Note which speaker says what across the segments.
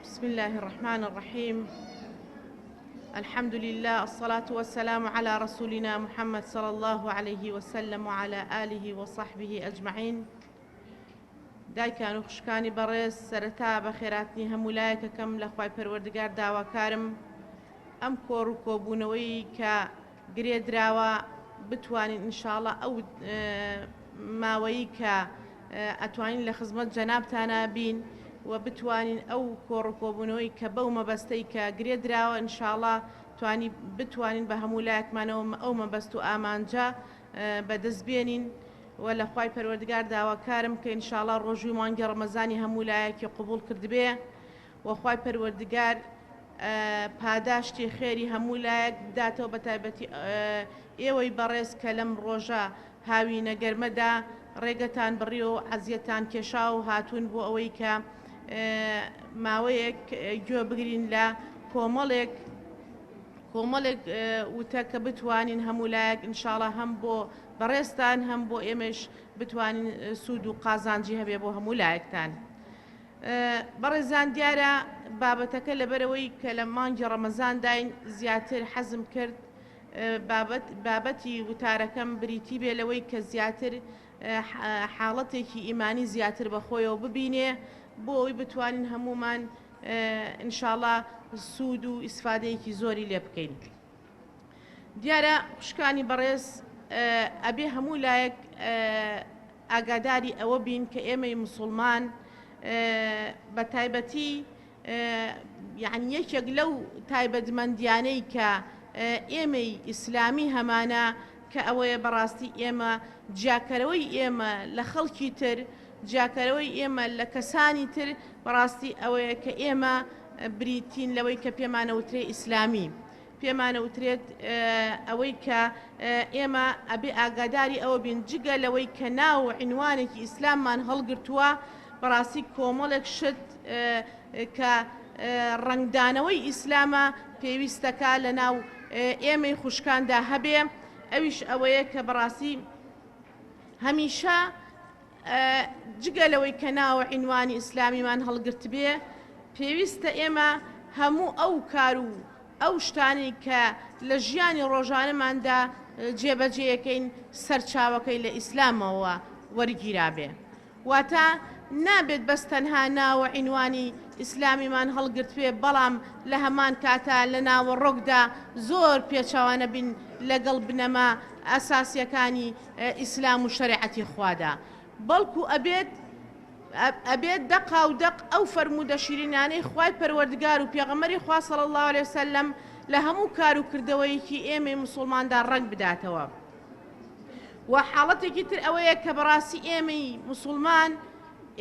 Speaker 1: بسم الله الرحمن الرحيم. الحمد لله، الصلاة والسلام على رسولنا محمد صلى الله عليه وسلم وعلى آله وصحبه أجمعين. دایکان و خوشکانی بەڕێز، سەرەتا بە خێراتنی هەموو لایەکەکەم لە خوای پەروەردگار داواکارم ئەم کۆڕ و کۆبوونەوەی کە گرێدراوە بتوانین ئینشاڵڵا ئەو ماوەیی کە ئەتوانین لە خزمەت جەنابتانە بین و بتوانین ئەو کۆڕ و کۆبوونەوەی کە بەو مەبەستەی کە گرێدراوە ئینشاڵڵا بتوانین بە هەموو لایەکمانەوە ئەو مەبەست و ئامانجە بەدەست بێنین و لە خوای پەروەردگار داواکارم کە ئینشاڵڵا ڕۆژوی مانگی ڕەمەزانی هەموو لایەکی قبوڵ کردبێ و خوای پەروەردگار پاداشتی خێری هەموو لایەک بداتەوە، بە تایبەتی ئێوەی بەڕێز کە لەم ڕۆژە هاوی نەگەرمەدا ڕێگەتان بڕی و عەزیەتان کێشا و هاتوون بۆ ئەوەی کە ماوەیەک گوێ بگرین لە کۆمەڵێک وتە کە بتوانین هەموو لایەک ئینشاڵڵا هەم بۆ بەڕێستان هەم بۆ ئێمەش بتوانین سوود و قازانجی هەبێ بۆ هەموو لایەکتان. بەڕێزان، دیارە بابەتەکە لەبەرەوەی کە لە مانگی ڕەمەزان داین زیاتر حەزم کرد بابەتی وتارەکەم بریتی بێ لەوەی کە زیاتر حاڵەتێکی ئیمانی زیاتر بەخۆیەوە ببینێ بۆ ئەوی بتوانین هەمومان ئینشاڵڵا سوود و ئیسفادەیەکی زۆری لێ بکەین. دیارە خوشکانی بەڕێز، ئەبێ هەموو لایەک ئاگاداری ئەوە بین کە ئێمەی موسڵمان بە تایبەتی یعنی یەکێک لەو تایبەتمەندیانەی کە ئێمەی ئیسلامی هەمانە کە ئەوەیە بەڕاستی ئێمە جیاکەرەوەی ئێمە لە خەڵکی تر، جیاکەرەوەی ئێمە لە کەسانی تر بەڕاستی ئەوەیە کە ئێمە بریتین لەوەی کە پێمانەوترێ ئیسلامی، پێمانەوترێت ئەوەی کە ئێمە ئەبێ ئاگاداری ئەوە بین جگە لەوەی کە ناو عنوانێکی ئیسلاممان هەڵگرتووە بەڕاستی کۆمەڵێک شت کە ڕنگدانەوەی ئیسلامە پێویستەکە لە ناو ئێمەی خوشکاندا هەبێ. ئەویش ئەوەیە کە بەڕاستی هەمیشە جگە لەوەی کە ناو عنوانی ئیسلامیمان هەڵگرت بێ پێویستە ئێمە هەموو ئەو کار و ئەو شتانی کە لە ژیانی ڕۆژانەماندا جێبەجێیەکەین سەرچاوەکەی لە ئیسلامەوە وەرگیرابێ. واتە نابێت بەس تەنها ناوە عنوانی ئیسلامیمان هەڵگرت بێ بەڵام لە هەمان کاتە لە ناوە ڕۆکدا زۆر پێچاوانە بین لەگەڵ بنەما ئەساسیەکانی ئیسلام و شەریعەتی خوادا، بەڵکو ئەبێت دەقا و دەق ئەو فەرموودە شیرینانەی خوای پەروەردگار و پێغەمبەری خوا صلی الله علیه وسلم لە هەموو کار و کردەوەیەکی ئێمەی موسڵماندا ڕەنگ بداتەوە. و حاڵەتێکی تر ئەوەیە کە بەڕاستی ئێمەی موسڵمان،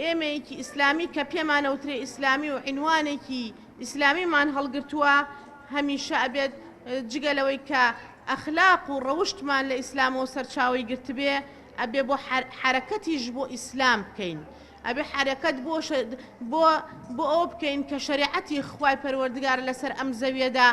Speaker 1: ئێمەیەکی ئیسلامی کە پێمانەوترێ ئیسلامی و عنوانێکی ئیسلامیمان هەڵگرتووە، هەمیشە ئەبێت جگە لەوەی کە ئەخلاق و ڕەوشتمان لە ئیسلامەوە سەرچاوی گرتبێ ئەبێ بۆ حرەکەتیش بۆ ئیسلام بکەین، ئەبێ حرەکەت بۆ ئەوە بکەین کە شەریعەتی خوای پەروەردگار لەسەر ئەم زەویەدا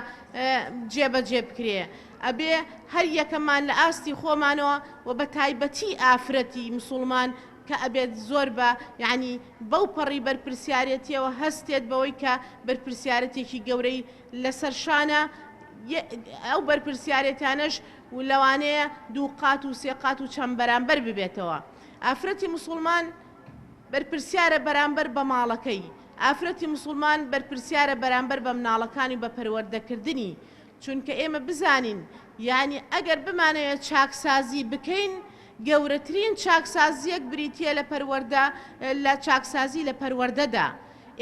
Speaker 1: جێبەجێ بکرێ، ئەبێ هەر یەکەمان لە ئاستی خۆمانەوە و بە تایبەتی ئافرەتی موسڵمان کە ئەبێت زۆر بە یعنی بەو پەڕی بەرپرسیارەتیەوە هەستێت بەوەی کە بەرپرسیارەتێکی گەورەی لەسەر شانە، ئەو بەرپرسیارەتانەش و لەوانەیە دوو قات و سێ قات و چەند بەرامبەر ببێتەوە. ئافرەتی موسڵمان بەرپرسیارە بەرامبەر بە ماڵەکەی، ئافرەتی موسڵمان بەرپرسیارە بەرامبەر بە مناڵەکانی بە پەروەردەکردنی، چونکە ئێمە بزانین یعنی ئەگەر بمانەوێت چاکسازی بکەین گەورەترین چاکسازیەک بریتیە لە چاکسازی لە پەروەردەدا.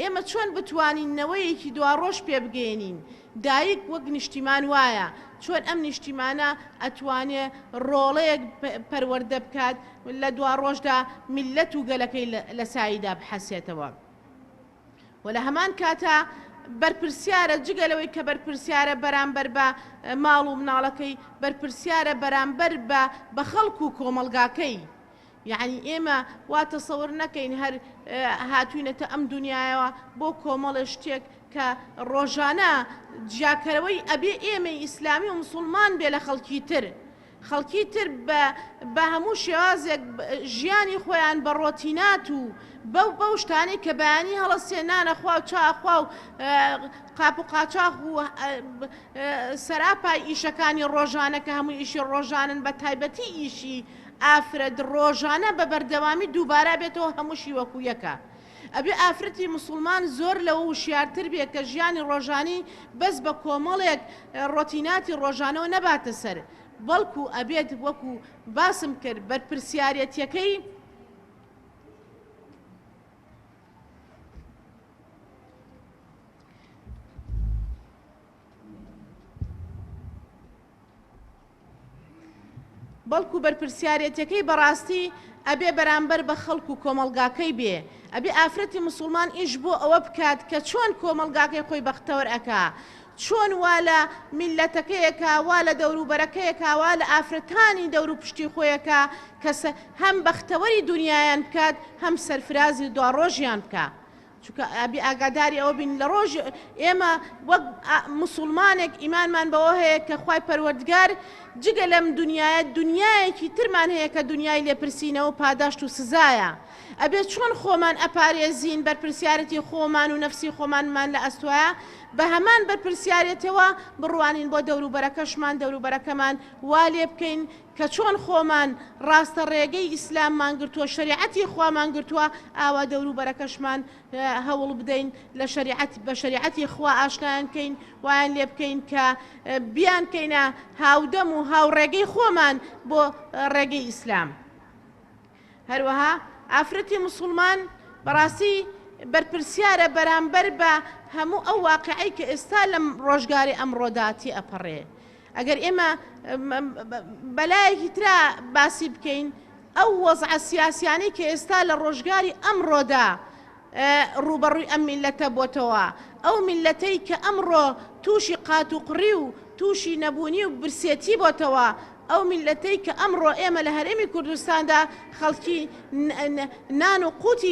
Speaker 1: ئێمە چۆن بتوانین نەوەیەکی دواڕۆژ پێ بگەێنین؟ دایک وەک نیشتیمان وایە، چۆن ئەم نیشتیمانە ئەتوانێ ڕۆڵەیەک پەروەردە بکات لە دواڕۆژدا میلەت و گەلەکەی لە ساییدا بحەسێتەوە. و لە هەمان کاتە بەرپرسیارە جگە لەوەی کە بەرپرسیارە بەرامبەر بە ماڵ و مناڵەکەی، بەرپرسیارە بەرامبەر بە خەڵک و کۆمەلگاکەی. یعنی ئێمە وا تەسەوور نەکەین هەر هاتوینەتە ئەم دنیایەوە بۆ کۆمەڵە شتێک کە ڕۆژانە جیاکەرەوەی ئەبێ ئێمەی ئیسلامی و موسڵمان بێ لە خەڵکی تر، خەڵکی تر بە هەموو شێوازێک ژیانی خۆیان بە ڕۆتینات و بەو شتانەی کە بەیانی هەڵەسێنانە خوا و چاخوا و قاپ و قاچاق و سەراپای ئیشەکانی ڕۆژانە کە هەموو ئیشی ڕۆژانن بە تایبەتی ئیشی ئافرەت ڕۆژانە بە بەردەوامی دووبارە بێتەوە هەمووشی وەکو یەکە. ئەبێ ئافرەتی موسڵمان زۆر لەوە وشیارتر بێت کە ژیانی ڕۆژانی بەس بە کۆمەڵێک ڕۆتیناتی ڕۆژانەوە نەباتە سەر، بەڵکو ئەبێت وەکو باسم کرد بەرپرسیارەتیەکەی بەرپرسیارەتەکەی بەڕاستی ئەبێ بەرامبەر بە خەڵکو و کۆمەلگاکەی بێ. ئەبێ ئافرەتی موسڵمان ئیش بۆ ئەوە بکات کە چۆن کۆمەلگاکەی خۆی بەختەوەر ئەکا، چۆن وا لە میلەتەکەیەکە، وا لە دەوروبەرەکەیەکە، وا لە ئافرەتانی دەور و پشتی خۆیەکە کە هەم بەختەوەری دنیایان بکات، هەم سەرفرازی دواڕۆژیان بکە. چونکە ئەبی ئاگاداری ئەوە بین لە ڕۆژ ئێمە وەک موسڵمانێک ئیمانمان بەوە هەیە کە خوای پەروەردگار جگە لەم دنیایە دنیایەکی ترمان هەیە کە دنیای لێپرسینەوە پاداشت و سزایە. ئەبێت چۆن خۆمان ئەپارێزین بەرپرسیارەتی خۆمان و نەفسی خۆمانمان لە ئەستوایە، بە هەمان بەرپرسیارەتەوە بڕوانین بۆ دەوروبەرەکەشمان، دەوروبەرەکەمان وا لێ بکەین کە چۆن خۆمان ڕاستە ڕێگەی ئیسلاممان گرتووە، شریعەتی خوامان گرتووە، ئاوا دەوروبەرەکەشمان هەوڵ بدەین لە بە شریعەتی خوا ئاشنایان بکەین، وایان لێ بکەین کە بیان کەینە هاودەم و هاوڕێگەی خۆمان بۆ ڕێگەی ئیسلام. هەروەها ئافرەتی موسڵمان بەڕاستی بەرپرسیارە بەرامبەر بە هەموو ئەو واقعی کە ئێستا لەم ڕۆژگاری ئەمڕۆداتی ئەپەڕێ. ئەگەر ئێمە بەلایەکی ترا باسی بکەین، ئەو وەزعە سیاسیانەی کە ئێستا لە ڕۆژگاری ئەمڕۆدا ڕوبەڕووی ئەم میلەتە بۆتەوە، ئەو میلەتەی کە ئەمڕۆ تووشی قات و قڕی و تووشی نەبوونی و برسێتی بۆتەوە، ئەو میلەتەی کە ئەمڕۆ ئێمە لە هەرێمی کوردستاندا خەڵکی نان و قوتی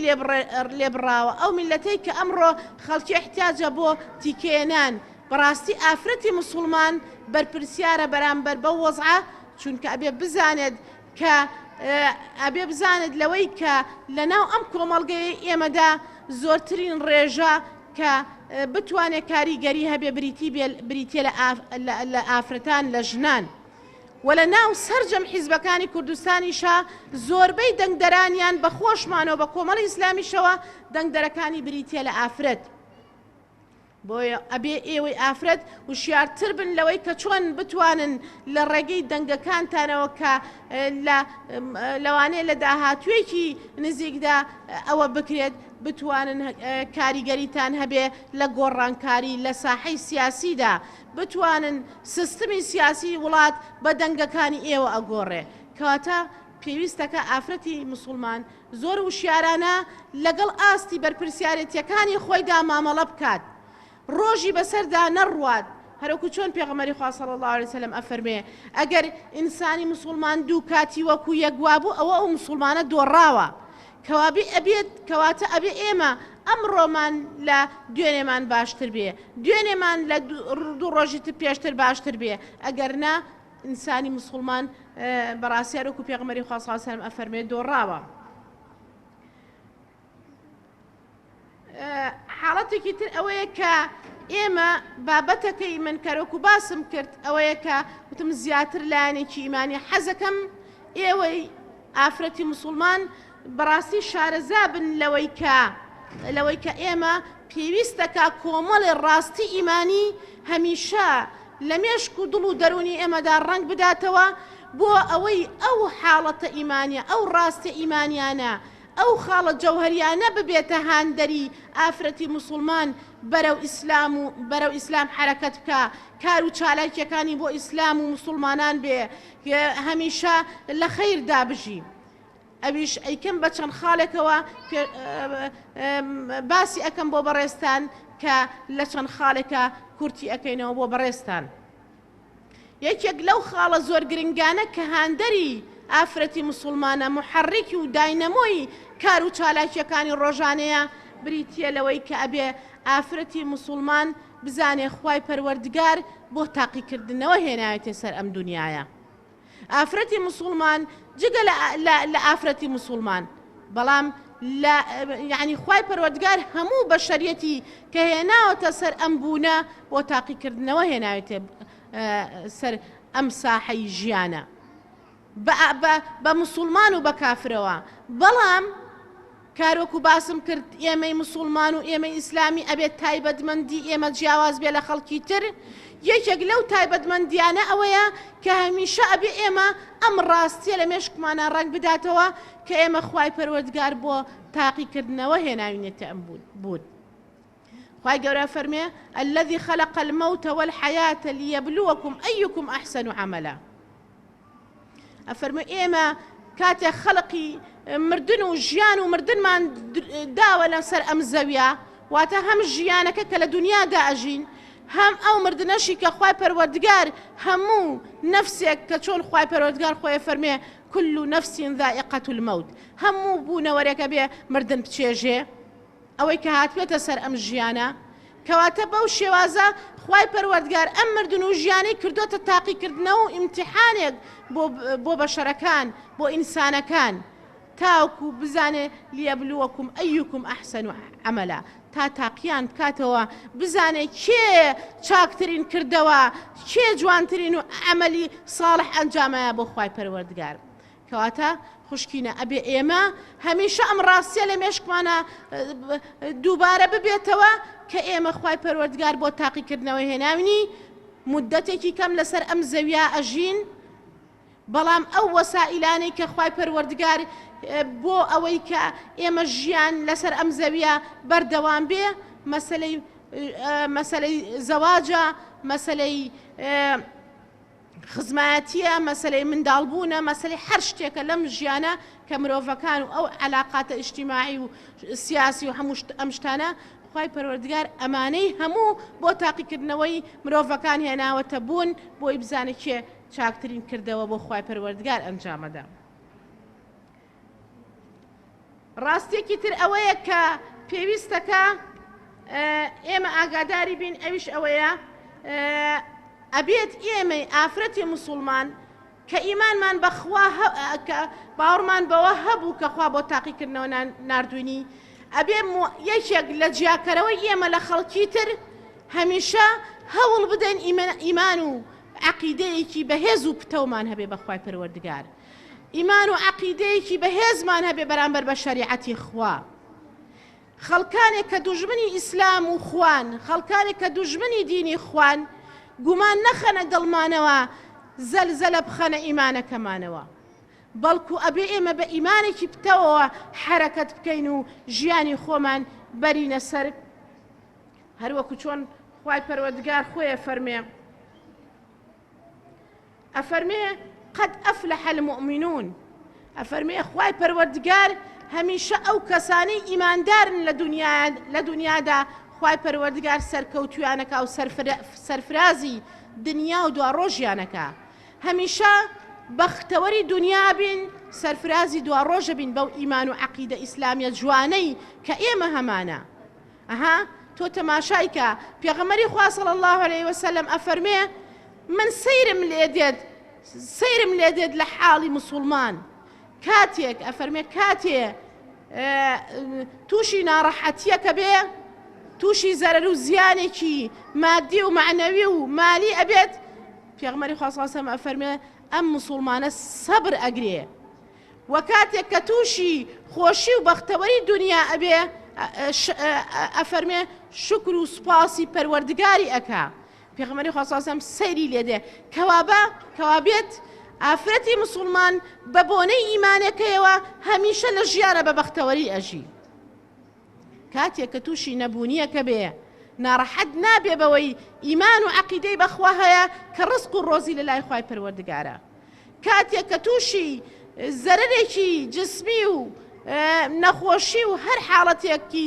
Speaker 1: لێبڕاوە، ئەو میلەتەی کە ئەمڕۆ خەڵکی احتیاجە بۆ تیکێنان، بەڕاستی ئافرەتی موسڵمان بەرپرسیارە بەرامبەر بە وەزعە، چونکە ئەبێ بزانێت لەوەی کە لەناو ئەم کۆمەڵگەی ئێمەدا زۆرترین ڕێژە کە بتوانێت کاریگەری هەبێ بریتیە لە ئافرەتان لە ژنان. و لە ناو سەرجەم حیزبەکانی کوردستانیشە زۆربەی دەنگدەرانیان بە خۆشمانەوە بە کۆمەڵی ئیسلامیشەوە دەنگدەرەکانی بریتیە لە ئافرەت. بۆیە ئەبێ ئێوەی ئافرەت وشیارتر بن لەوەی کە چۆن بتوانن لە ڕێگەی دەنگەکانتانەوە کە لەوانەیە لە داهاتوێکی نزیکدا ئەوە بکرێت، بتوانن کاریگەریتان هەبێ لە گۆڕانکاری لە ساحەی سیاسیدا، بتوانن سیستمی سیاسی وڵات بە دەنگەکانی ئێوە ئەگۆڕێ. کەواتە پێویستەکە ئافرەتی موسڵمان زۆر وشیارانە لەگەڵ ئاستی بەرپرسیارەتیەکانی خۆیدا مامەڵە بکات، ڕۆژی بەسەردا نەڕوات. هەروەکو چۆن پێغەمبەری خوا صلی الله علیه وسلم ئەفەرمێ ئەگەر ئینسانی موسڵمان دوو کاتی وەکو یەکوا بوو ئەوە ئەو موسڵمانە دۆڕاوە. کەواتە ئەبێ ئێمە ئەمڕۆمان لە دوێنێمان باشتر بێ، دوێنێمان لە دوو ڕۆژی تر پێشتر باشتر بێ، ئەگەر نا ئینسانی موسڵمان بەڕاستی هەروەکو پێغەمبەری خوا صلی الله علیه وسلم ئەفەرمێ دۆڕاوە. حاڵەتێکی تر ئەوەیە کە ئێمە بابەتەکەی من کەرۆک و باسم کرد ئەوەیە کە وتم زیاتر لایەنێکی ئیمانی حەزەکەم ئێوەی ئافرەتی موسڵمان بەڕاستی شارەزا بن لەوەی کە ئێمە پێویستەکە کۆمەڵی ڕاستی ئیمانی هەمیشە لە مێشک و دڵ و دەرونی ئێمەدا ڕەنگ بداتەوە بۆ ئەوەی ئەو حاڵەتە ئیمانیە، ئەو ڕاستە ئیمانیانە، ئەو خاڵە جەوهەریانە ببێتە هاندەری ئافرەتی موسڵمان بەرەو ئیسلام حرەکەت بکە، کار و چالاکیەکانی بۆ ئیسلام و موسڵمانان بێ، هەمیشە لە خەیردا بژی. ئەویش ئەیکەم بە چەند خاڵێکەوە باسی ئەەکەم بۆ بەڕێستان کە لە چەند خاڵێکە کورتی ئەەکەینەوە بۆ بەڕێستان. یەکێک لەو خاڵە زۆر گرنگانە کە هاندەری ئافرەتی موسڵمانە محەڕێکی و داینەمۆی کار و چالاکیەکانی ڕۆژانەیە بریتیە لەوەی کە ئەبێ ئافرەتی موسڵمان بزانێ خوای پەروەردگار بۆ تاقیکردنەوە هێنایەتێ سەر ئەم دنیاە. ئافرەتی مسلمان جگە لە ئافرەتی مسلمان بەڵام یعنی خوای پەروەردگار هەموو بەشەریەتی کە هێناوەتە سەر ئەم بوونە بۆ تاقیکردنەوە هێناوێتێ سەر ئەم ساحەی ژیانە بە مسلمان و بە کافرەوە. بەڵام کارۆکو باسم کرد ئێمەی مسلمان و ئێمە ئیسلامی ئەبێت تایبەتمەندی ئێمە جیاواز بێ لە خەڵکی تر. یەکێک لەو تایبەتمەندیانە ئەوەیە کە هەمیشە ئەبێ ئێمە ئەم ڕاستیە لە مێشکمانە ڕنگ بداتەوە کە ئێمە خوای پەروەردگار بۆ تاقیکردنەوە هێناوینێتە ئەم بود. خوای گەورە فەرمێ الذي خلق الموت والحياة ليبلوكم أيكم أحسن عملا. ئەفەرمێ ئێمە کاتێک خەڵقی مردن و ژیان و مردنمان داوە لەسەر ئەم زەویە واتە هەم ژیانەکە کە لە دنیادا ئەژین هەم ئەو مردنەشی کە خوای پەروەردگار هەموو نەفسێک کە چۆن خوای پەروەردگار خۆی فەرمێ كل نفس ذائقة الموت هەموو بوونەوەرێکە بێ مردن بچێژێ ئەوەی کە هاتوێتە سەر ئەم ژیانە کەواتە بەو شێوازە خوای پەروەردگار ئەم مردن و ژیانەی کردوتە تاقیکردنەوە و ئیمتیحانێک بۆ بەشەرەکان بۆ ئینسانەکان تاوکو بزانێ لیەبلووەکم ئەیوکم ئەحسەن عەمەلا تا تاقییان بکاتەوە بزانێ کێ چاکترین کردەوە کێ جوانترین و عەمەلی ساڵح ئەنجامایە بۆ خوای پەروەردگار. کەواتە خوشکینە ئەبێ ئێمە هەمیشە ئەم ڕاستیە لە مێشکمانە دووبارە ببێتەوە کە ئێمە خوای پەروەردگار بۆ تاقیکردنەوەی هێناوینی مدەتێکی کەم لەسەر ئەم زەویە ئەژین بەڵام ئەو وەسائلانەی کە خوای پەروەردگار بۆ ئەوەی کە ئێمە ژیان لەسەر ئەم زەویە بەردەوام بێ مەسەلەی زەواجە مەسەلەی خزمەتیە مەسەلەی منداڵبوونە مەسەلەی هەر شتێکە لەم ژیانە کە مرۆڤەکان و ئەو عەلاقاتە ئیجتیماعی و سیاسی و هەموو ئەم شتانە خوای پەروەردگار ئەمانەی هەموو بۆ تاقیکردنەوەی مرۆڤەکان هێناوەتە بوون بۆی بزانێ کێ چاکترین کردەوە بۆ خوای پەروەردگار ئەنجامەدا. ڕاستێکی تر ئەوەیە کە پێویستەکە ئێمە ئاگاداری بین ئەویش ئەوەیە ئەبێت ئێمەی ئافرەتی مسلمان کە ئیمانمان بەخوا کە باوەڕمان بەوە هەبوو کە خوا بۆ تاقیکردنەوە ناردوینی ئەبێ یەکێک لە جیاکەرەوەی ئێمە لە خەڵکی تر هەمیشە هەوڵ بدەین ئیمان و عەقیدەیەکی بەهێز و پتەومان هەبێ بەخوای پەروەردگار ئیمان و عەقیدەیەکی بەهێزمان هەبێ بەرامبەر بە شەریعەتی خوا. خەڵکانێک کە دوژمنی ئیسلام و خوان خەڵکانێک کە دوژمنی دینی خوان گومان نەخەنە دڵمانەوە زەلزەلە بخەنە ئیمانەکەمانەوە بەڵکو ئەبێ ئێمە بە ئیمانێکی پتەوەوە حرەکەت بکەین و ژیانی خۆمان بەرینە سەر هەروەکو چۆن خوای پەروەردگار خۆیە فەرمێ ئەفەرمێ قد أفلح المؤمنون ئەفەرمێ خوای پەروەردگار هەمیشە ئەو کەسانەی ئیماندارن لە دنیادا خوای پەروەردگار سەرکەوتویانەکە و سەرفرازی دنیا و دوا ڕۆژیانەکە هەمیشە بەختەوەری دنیا بین سەرفرازی دوا ڕۆژە بین بەو ئیمان و عەقیدە ئیسلامیە جوانەی کە ئێمە هەمانە. ئەها تۆ تەماشای کە پێغەمبەری خوا صلی الله علیه وسلم ئەفەرمێ من سەیرم لێ دێت لە حاڵی مسلمان کاتێک ئەفەرمێ کاتێ تووشی ناڕەحەتیەکە بێ تووشی زەرەر و زیانێکی مادی و معنەوی و مالی ئەبێت پێغەمبەری خوا صلی الله علیه وسلم ئەفەرمێ ئەم مسلمانە سەبر ئەگرێ و کاتێک کە تووشی خۆشی و بەختەوەری دنیا ئەبێ ئەفەرمێ شکر و سوپاسی پەروەردگاری ئەکا. پێغەمبەری خوا صلی الله علیه وسلم سەیری لێ دێ کەوابێت ئافرەتی مسلمان بە بۆنەی ئیمانەکەیەوە هەمیشە لە ژیانە بە بەختەوەری ئەژی. کاتێک کە تووشی نەبوونیەکە بێ ناڕەحەت نابێ بەوەی ئیمان و عەقیدەی بەخوا هەیە کە ڕزق و ڕۆزی لە لای خوای پەروەردگارە. کاتێک کە تووشی زەرەرێکی جسمی و نەخۆشی و هەر حاڵەتێکی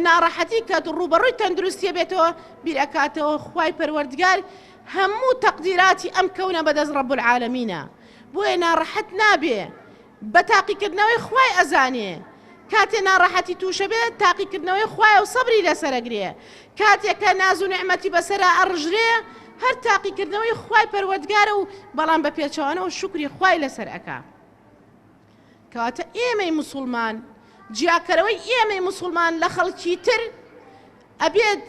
Speaker 1: ناڕەحەتی کە ڕوبەڕووی تەندروستیە بێتەوە بیر ئەکاتەوە خوای پەروەردگار هەموو تەقدیراتی ئەم کەونە بەدەست ڕەب العالەمینە بۆیە ناڕەحەت نابێ بە تاقیکردنەوەی خوای ئەزانێ. کاتێ ناڕەحەتی تووشە بێت تاقیکردنەوەی خوایە و سەبری لەسەرەگرێ. کاتێک کە ناز و نعمەتی بەسەرا ئەڕژرێ هەر تاقیکردنەوەی خوای پەروەردگارە و بەڵام بە پێچەوانەوە شکری خوای لەسەر ئەکا. کەواتە ئێمەی موسڵمان جیاکەرەوەی ئێمەی موسڵمان لە خەڵکی تر ئەبێت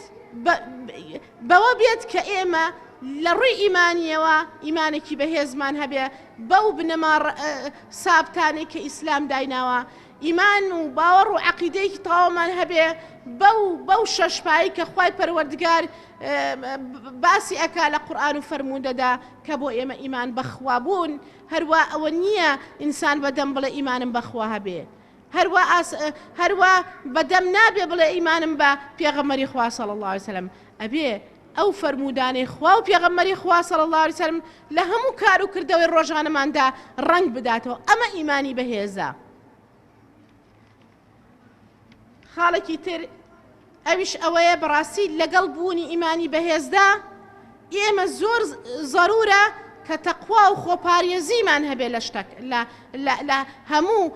Speaker 1: بەوە بێت کە ئێمە لە ڕووی ئیمانیەوە ئیمانێکی بەهێزمان هەبێ بەو بنەما سابتانەی کە ئیسلام دایناوە، ئیمان و باوەڕ و عەقیدەیەکی تەواومان هەبێ بەو شەشپایی کە خوای پەروەردگار باسی ئەکا لە قورئان و فەرموودەدا کە بۆ ئێمە ئیمان بەخوا بوون. هەروە ئەوە نییە ئینسان بەدەم بڵێ ئیمانم بەخوا هەبێ، هەروە بەدەم نابێ بڵێ ئیمانم بە پێغەمبەری خوا صلی الله علیه وسلم، ئەبێ ئەو فەرمودانەی خوا و پێغەمبەری خوا صلی الله علیه وسلم لە هەموو کار و کردەوەی ڕۆژانەماندا ڕەنگ بداتەوە. ئەمە ئیمانی بەهێزە. خاڵێکی تر ئەویش ئەوەیە بەڕاستی لەگەڵ بوونی ئیمانی بەهێزدا ئێمە زۆر زەرورە کە تەقوا و خۆپارێزیمان هەبێ لە شتێک لە هەموو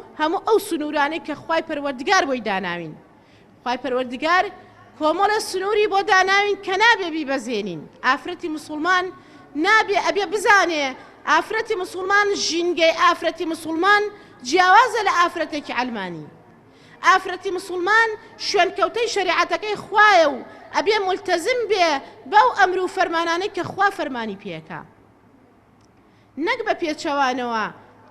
Speaker 1: ئەو سنوورانەی کە خوای پەروەردگار بۆی داناوین. خوای پەروەردگار کۆمەڵە سنووری بۆ داناوین کە نابێ بیبەزێنین. ئافرەتی موسڵمان نابێ ئەبێ بزانێ ئافرەتی موسڵمان ژینگەی ئافرەتی موسڵمان جیاوازە لە ئافرەتێکی عەلمانی. ئافرەتی موسڵمان شوێنکەوتەی شەریعەتەکەی خوایە و ئەبێ مولتەزم بێ بەو ئەمر و فەرمانانەی کە خوا فەرمانی پێکا، نەک بە پێچەوانەوە،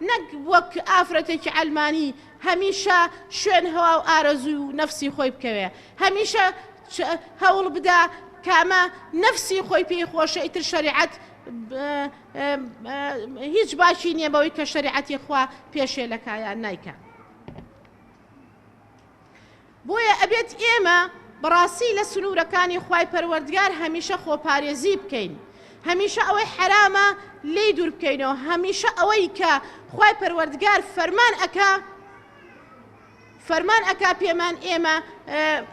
Speaker 1: نەک وەک ئافرەتێکی عەلمانی هەمیشە شوێن هەوا و ئارەزوو و نەفسی خۆی بکەوێ، هەمیشە هەوڵ بدا کامە نەفسی خۆی پێی خۆشە ئیتر شەریعەت هیچ باشی نییە بەوەی کە شەریعەتی خوا پێشێلەکایان نایکە. بۆیە ئەبێت ئێمە بەڕاستی لە سنوورەکانی خوای پەروەردگار هەمیشە خۆپارێزی بکەین، هەمیشە ئەوەی حرامە لێی دوور بکەینەوە، هەمیشە ئەوەی کە خوای پەروەردگار فەرمان ئەکا پێمان ئێمە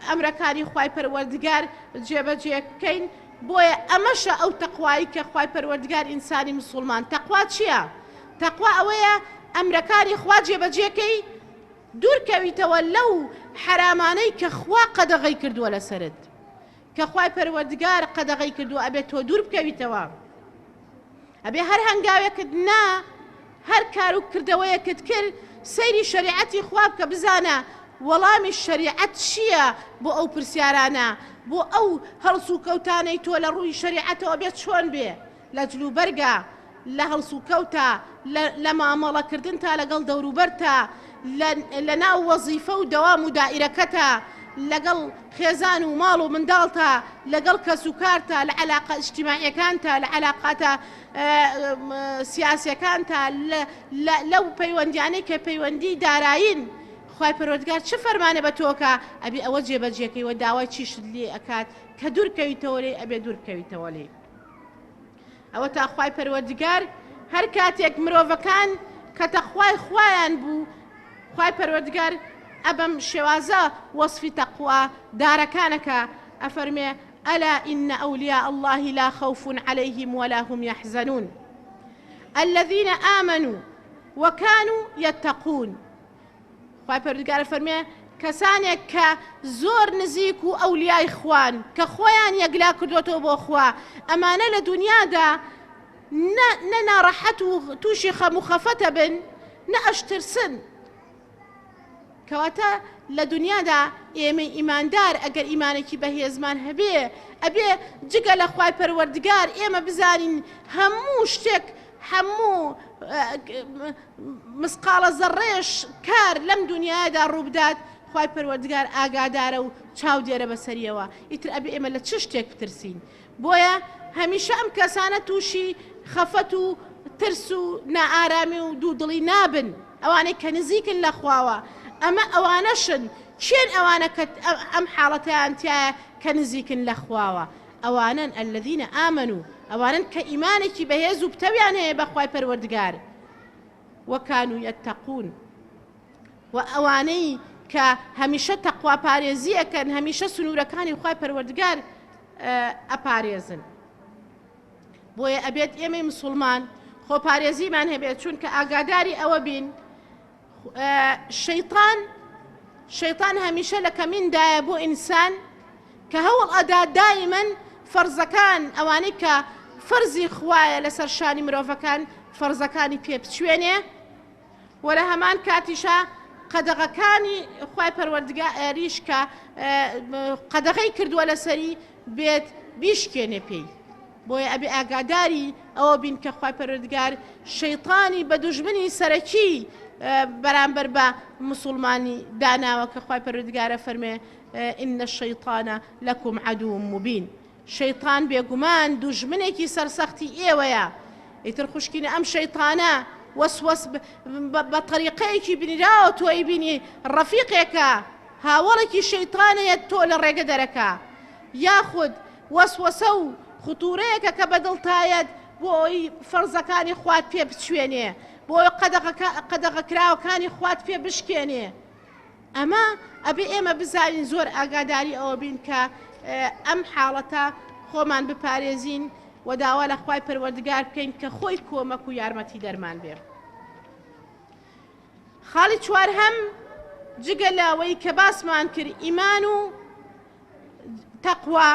Speaker 1: ئەمرەکانی خوای پەروەردگار جێبەجێ بکەین. بۆیە ئەمەشە ئەو تەقوایی کە خوای پەروەردگار ئینسانی موسڵمان. تەقوا چییە؟ تەقوا ئەوەیە ئەمرەکانی خوا جێبەجێکەی دوورکەویتەوە لەو حرامانەی کە خوا قەدەغەی کردووە لەسەرت، کە خوای پەروەردگار قەدەغەی کردووە، ئەبێت تۆ دوور بکەویتەوە. ئەبێ هەر هەنگاوێکت نا هەر کار و کردەوەیەکت کرد سەیری شەریعەتی خوا بکە، بزانە وەڵامی شەریعەت چییە بۆ ئەو پرسیارانە، بۆ ئەو هەڵس و کەوتانەی تۆ لە ڕووی شەریعەتەوە بێت چۆن بێ، لە جلوبەرگە، لە هەڵس و کەوتە، لە مامەڵەکردن تا لەگەڵ دەوروبەرتە، لە ناو وەزیفە و دەوام و دائیرەکەتە، لەگەڵ خێزان و ماڵ و منداڵتە، لەگەڵ کەس و کارتە، لە عەلاقە ئیجتیماعیەکانتە، لە عەلاقاتە سیاسیەکانتە، لەو پەیوەندیانەی کە پەیوەندی دارایین. خوای پەروەردگار چه فەرمانە بە تۆکە؟ ئەبێ ئەوە جێبەجێکەوە داوای چیشت لێ ئەکات کە دوورکەویتەوە لێ، ئەبێ دوورکەویتەوە لێ. ئەوە تا خوای پەروەردگار هەر کاتێک مرۆڤەکان کە تەخوای خوایان بوو، خوای پەروەردگار ئەبەم شێوازە وەصفی تەقوا دارەکانەکە ئەفەرمێ ئەلا ئین ئەولیا الله لا خوف عليهم ولا هم يحزنون الذين آمنوا وكانوا يتقون. خوای پەروەردگار فەرمێ کەسانێک کە زۆر نزیک و ئەولیای خوان کە خۆیان یەکلا کردوێتەوە بۆ خوا، ئەمانە لە دنیادا نە ناڕەحەت و تووشی خەم و خەفەتە بن، نە ئەشترسن. کەواتە لە دنیادا ئێمە ئیماندار ئەگەر ئیمانێکی بەهێزمان هەبێ، ئەبێ جگە لە خوای پەروەردگار ئێمە بزانین هەموو شتێک، هەموو مسقالە زەڕێش کار لەم دنیادا ڕووبدات خوای پەروەردگار ئاگادارە و چاو دێرە بەسەریەوە. ئیتر ئەبێ ئێمە لە چ شتێک بترسین. بۆیە هەمیشە ئەم کەسانە تووشی خەفەت و ترس و نائارامی و دوودڵی نابن، ئەوانەی کە نزیکن لە خواوە. ئەمە ئەوانەشن چێن ئەوانە کە ئەم حاڵەتیان تایە کە نزیکن لە خواوە، ئەوانن الذین ئامنوا، ئەوانن کە ئیمانێکی بەهێز و پتەویان هەیە بە خوای پەروەردگار، وەکانوا یەتەقون، و ئەوانەی کە هەمیشە تەقوا پارێزیەکەن، هەمیشە سنوورەکانی خوای پەروەردگار ئەپارێزن. بۆیە ئەبێت ئێمەی موسڵمان خۆپارێزیمان هەبێت، چونکە ئاگاداری ئەوە بین شەیطان هەمیشە لە کەمیندایە بۆ ئینسان کە هەوڵ ئەدا دایمەن فەرزەکان، ئەوانەی کە فەرزی خوایە لەسەر شانی مرۆڤەکان فەرزەکانی پێ بچوێنێ و لە هەمان کاتیشە قەدەغەکانی خوای پەروەردگاریش کە قەدەغەی کردووە لەسەری بێت بیشکێنێ پێی بۆیە ئەبێ ئاگاداری ئەوە بین کە خوای پەروەردگار شەیطانی بە دوژمنی سەرەکی بەرامبەر بە مسلمانی داناوە کە خوای پەروەردگارە فەرمێ ئین الشەیطانە لەکم عەدوٌ مبین شەیطان بێگومان دوژمنێکی سەرسەختی ئێوەیە ئیتر خوشکینە ئەم شەیطانە وەسوەس بە طەریقەیەکی بنیراوە تۆی بینی ڕەفیقێکە هاوڵێکی شەیطانەیە تۆ لە ڕێگە دەرەکە یاخود وەسوەسە و خوتورەیەکە کە بەدڵتایەت بۆی فەرزەکانی خوات پێ بچوێنێ بۆی قەدەغەکراوەکانی خوات پێ بشکێنێ ئەمە ئەبێ ئێمە بزانین زۆر ئاگاداری ئەوە بین کە ئەم حاڵەتە خۆمان بپارێزین و داوا لە خوای پەروەردگار بکەین کە خۆی کۆمەک و یارمەتی دەرمان بێ خاڵی چوارهەم جگە لەوەی کە باسمان کرد ئیمان و تەقوا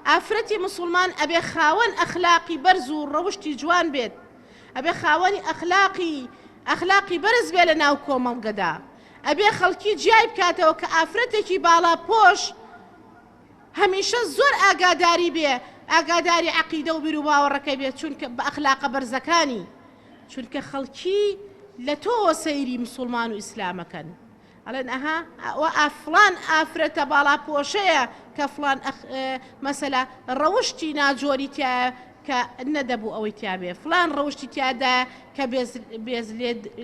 Speaker 1: ئافرەتی مسلمان ئەبێ خاوەن ئەخلاقی بەرز و ڕەوشتی جوان بێت ئەبێ خاوەنی ئەخلاقی بەرز بێ لە ناو کۆمەڵگەدا ئەبێ خەڵکی جیای بکاتەوە کە ئافرەتێکی باڵا پۆش هەمیشە زۆر ئاگاداری بێ ئاگاداری عەقیدە و بیر و باوەڕەکەی بێت چونکە بە ئەخلاقە بەرزەکانی چونکە خەڵکی لە تۆوە سەیری مسلمان و ئیسلامەکەن ئەڵێن ئەها فڵان ئافرەتە باڵا پۆشەیە کە فڵان مەسەلە ڕەوشتی ناجۆری تایە کە نەدەبوو ئەوەی تیابێ فڵان ڕەوشتی تیادا کە بێز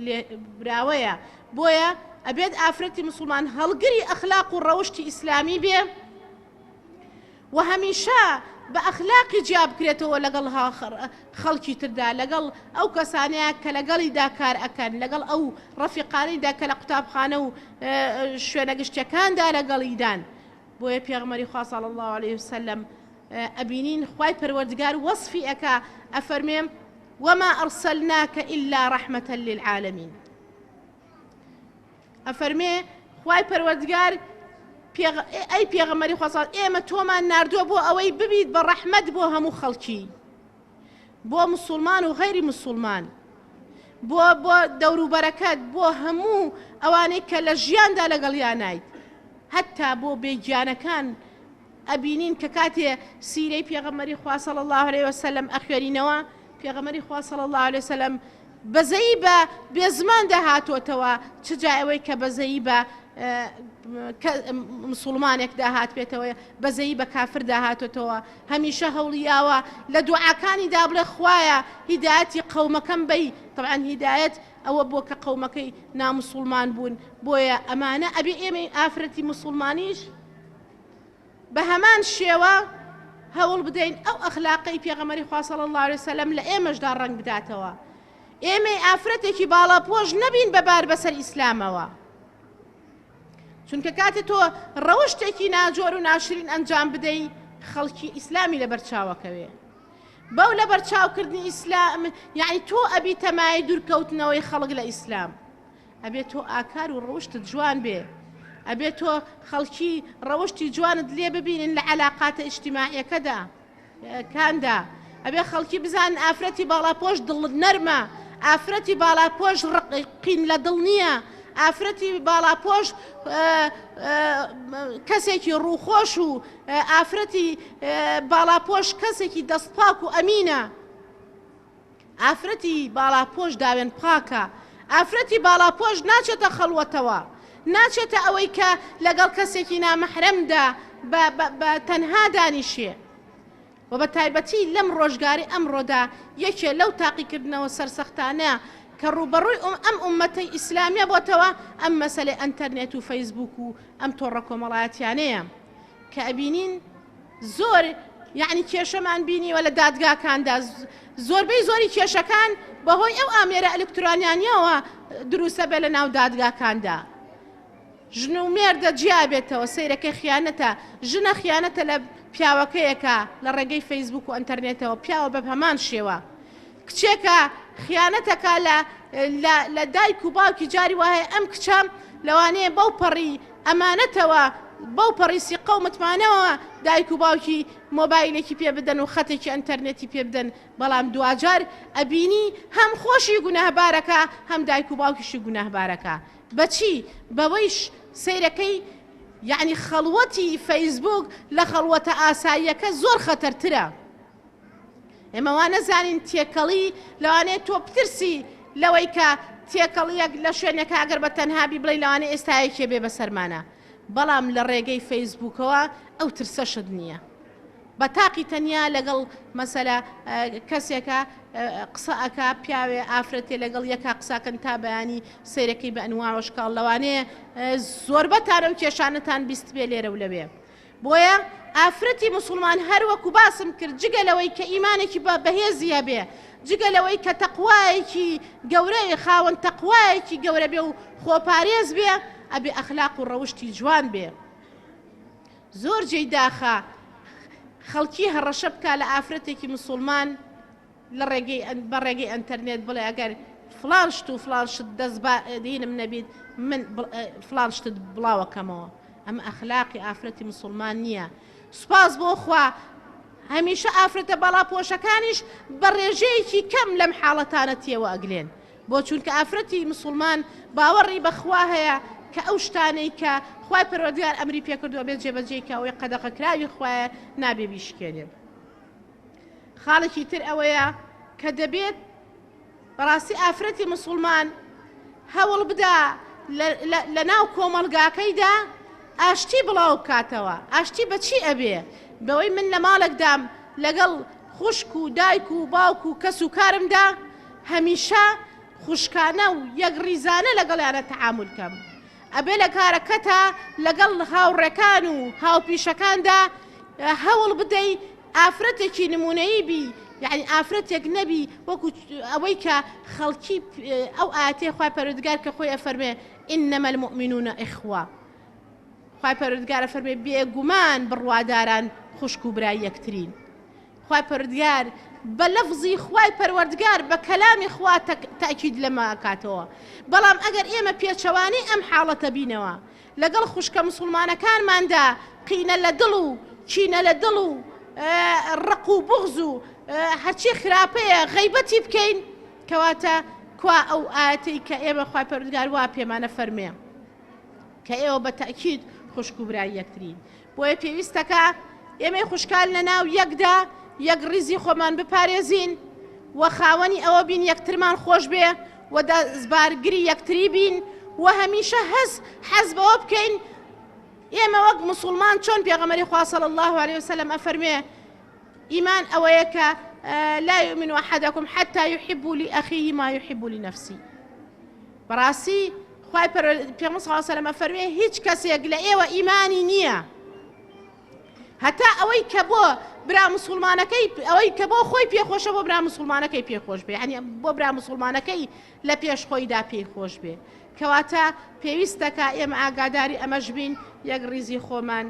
Speaker 1: لێ براوەیە بۆیە ئەبێت ئافرەتی مسلمان هەڵگری ئەخلاق و ڕەوشتی ئیسلامی بێ و هەمیشە بە ئەخلاقی جیا بکرێتەوە لەگەڵ خەڵکی تردا لەگەڵ ئەو کەسانەیە کە لەگەڵیدا کار ئەکەن لەگەڵ ئەو ڕەفیقانەیدا کە لە قوتابخانە و شوێنە گشتەکاندا لەگەڵیدان بۆیە پێغەمبەری خوا صلی الله علیه وسلم ئەبینین خوای پەروەردگار وەصفی ئەکا ئەفەرمێ وما ئەرسەلناکە ئیلا ڕەحمەتە للعالەمین ئەفەرمێ خوای پەروەردگار ئەی پێغەمبەری خوا ئێمە تۆمان ناردووە بۆ ئەوەی ببیت بە ڕەحمەت بۆ هەموو خەڵکی بۆ مسلمان و غەیری مسلمان بۆ دەوروبەرەکەت بۆ هەموو ئەوانەی کە لە ژیاندا لەگەڵیان نایت هەتا بۆ بێگیانەکان ئەبینین کە کاتێ سیرەی پێغەمبەری خوا صلی الله علیه وسلم ئەخوێنینەوە پێغەمبەری خوا صلی الله علیه وسلم بەزەیی بە بێزمان داهاتوەتەوە چ جای ئەوەی کە بەزەیی بە مسلمانێک داهات بێتەوە بەزەیی بە کافر داهاتوەتەوە هەمیشە هەوڵیاوە لە دوعاکانی دا بڵێ خوایە هیدایەتی قەومەکەم بەی طبعا هیدایەت ئەوە بۆ کە قەومەکەی نامسلمان بوون بۆیە ئەمانە ئەبێ ئێمە ئافرەتی مسلمانیش بە هەمان شێوە هەوڵ بدەین ئەو ئەخلاقی پێغەمبەری خوا صلی الله علیه وسلم لە ئێمەشدا ڕەنگ بداتەوە ئێمە ئافرەتێکی باڵا پۆش نەبین بەبار بەسەر ئیسلامەوە چونکە کاتێ تۆ ڕەوشتێکی ناجۆر و ناشرین ئەنجام بدەی خەڵکی ئیسلامی لە بەرچاوەکەوێ بەو لە بەرچاوکردنی ئیسلام یعنی تۆ ئەبی تەمای دوورکەوتنەوەی خەڵک لە ئیسلام ئەبێت تۆ ئاکار و ڕەوشتت جوان بێ ئەبێت تۆ خەڵکی ڕەوشتی جوانت لێ ببینن لە عەلاقاتە ئیجتیماعیەکەدا کاندا ئەبێ خەڵکی بزانن ئافرەتی باڵاپۆش دڵت نەرمە ئافرەتی باڵاپۆش ڕقین لە دڵ نییە ئافرەتی باڵاپۆش کەسێکی ڕووخۆش و ئافرەتی باڵاپۆش کەسێکی دەستپاک و ئەمینە ئافرەتی باڵاپۆش داوێن پاکە ئافرەتی باڵاپۆش ناچێتە خەڵوەتەوە ناچێتە ئەوەی کە لەگەڵ کەسێکی نامەحرەمدا بە تەنها دانیشێ و بە تایبەتی لەم ڕۆژگاری ئەمڕۆدا یەکێ لەو تاقیکردنەوە سەرسەختانە کە ڕوبەڕووی ئەم ئومەتەی ئیسلامیە بۆتەوە ئەم مەسەلەی ئەنتەرنێت و فەیسبوک و ئەم تۆڕە کۆمەڵایەتیانەیە کە ئەبینین زۆر یعنی کێشەمان بینیوە لە دادگاکاندا زۆربەی زۆری کێشەکان بەهۆی ئەو ئامێرە ئەلکترۆنیانیەوە دروستە بێ لە ناو دادگاکاندا ژن و مێردە جیا بێتەوە سەیرەکەی خیانەتە ژنە خیانەتە لە پیاوەکەیەکە لە ڕێگەی فەیسبوک و ئەنتەرنێتەوە پیاوە بە هەمان شێوە کچێکە خیانەتەکە لە دایک و باوکی جاری وایە ئەم کچە لەوانەیە بەو پەڕی ئەمانەتەوە بەو پەڕی سیقە و متمانەوە دایک و باوکی مۆبایلێکی پێ بدەن و خەتێکی ئەنتەرنێتی پێ بدەن بەڵام دوجار ئەبینی هەم خۆشی گوناهبارەکە هەم دایک و باوکیشی گوناهبارەکە بەچی بەوەیش سەیرەکەی یعنی خەڵوەتی فەیسبوک لە خەڵوەتە ئاساییەکە زۆر خەتەرترە ئێمە وا نەزانین تێکەڵی لەوانەیە تۆ بترسی لەوەی کە تێکەڵیەک لە شوێنێکە ئەگەر بە تەنهابی بڵێ لەوانەیە ئێستایەکێ بێ بەسەرمانە بەڵام لە ڕێگەی فەیسبوکەوە ئەو ترسەشت نییە بە تاقی تەنیا لەگەڵ مەسەلە کەسێکە قسە ئەکا پیاوێ ئافرەتێ لەگەڵ یەکا قساکەن تا بەیانی سەیرەکەی بە ئەنواوەشکاڵ لەوانەیە زۆربەتانە و کێشانتان بیست بێ لێرە و لەوێ بۆیە ئافرەتی مسلمان هەروەکو باسم کرد جگە لەوەی کە ئیمانێکی بە بەهێزیە بێ جگە لەوەی کە تەقوایەکی گەورەی خاوەن تەقوایەکی گەورە بێ و خۆپارێز بێ ئەبێ ئەخلاق و ڕەوشتی جوان بێ زۆر جێی داخە خەڵکی هەڕەشە بکە لە ئافرەتێکی مسلمان لە بە ڕێگەی ئەنتەرنێت بڵێ ئەگەر فلان شت و فلان شت دەست دینم نەبیت من فلان شتت بڵاوەکەمەوە ئەمە ئەخلاقی ئافرەتی مسلمان نییە سوپاس بۆ خوا هەمیشە ئافرەتە بەڵا پۆشەکانیش بە ڕێژەیەکی کەم لەم حاڵەتانە تێوە ئەگرێن بۆ چونکە ئافرەتی مسلمان باوەڕی بەخوا هەیە کە ئەو شتانەی کە خوای پەروەردگار ئەمری پێکردووە بێت جێبەجێکە ئەوەی قەدەغەکراوی خوایە نابێ بیشکێنێ خاڵێکی تر ئەوەیە کە دەبێت بەڕاستی ئافرەتی مسلمان هەوڵ بدا لە ناو کۆمەڵگاکەیدا ئاشتی بڵاو بکاتەوە ئاشتی بەچی ئەبێ بەوەی من لە ماڵێکدام لەگەڵ خوشک و دایک و باوک و کەس و کارمدا هەمیشە خوشکانە و یەک ڕیزانە لەگەڵیانە تەعامل کەم ئەبێ لە کارەکەتە لەگەڵ هاوڕێکان و هاوپیشەکاندا هەوڵ بدەی ئافرەتێکی نمونەیی بی یعنی ئافرەتێک نەبی وەکو ئەوەی کە خەڵکی ئەو ئاەتەی خوای پەروەردگار کە خۆی ئەفەرمێ ئینەمە المؤمنون ئیخوە خوای پەروەردگار ئەفەرمێ بێگومان بڕواداران خوشک و برای یەکترین خوای پەروەردگار بە لەفزی خوای پەروەردگار بە کەلامی خوا تاکید لەمە ئەکاتەوە بەڵام ئەگەر ئێمە پێچەوانەی ئەم حاڵەتە بینەوە لەگەڵ خوشکە مسلمانەکانماندا قینە لە دڵ و چینە لە دڵ و ڕق و بغز و هەرچی خراپەیە غەیبەتی بکەین کەواتە کوا ئەو ئاەتەی کە ئێمە خوای پەروەردگار وا پێمانە فەرمێ کە ئێوە بە تەکید خوشک و برای یەکترین بۆیە پێویستەکە ئێمەی خوشکان لە ناو یەکدا یەک ڕیزی خۆمان بپارێزین و خاوەنی ئەوە بین یەکترمان خۆش بێ و دەستبارگری یەکتری بین و هەمیشە حەز بەوە بکەین ئێمە وەک مسلمان چۆن پێغەمبەری خوا صلی الله عليه وسلم ئەفەرمێ ئیمان ئەوەیە کە لا يؤمن أحدكم حتى يحب لأخيه ما يحب لنفسه بەڕاستی خوای پێغەمبەر صلی الله عليه وسلم ئەفەرمێ هیچ کەسێک لە ئێوە ئیمانی نییە هەتا ئەوەی کە بۆ برا مسلمانەکەی ئەوەی کە بۆ خۆی پێخۆشە بۆ برا مسلمانەکەی پێخۆش بێ یعنی بۆ برا مسلمانەکەی لە پێش خۆیدا پێی خۆش بێ کەواتە پێویستەکە ئێمە ئاگاداری ئەمەش بین یەک ڕیزی خۆمان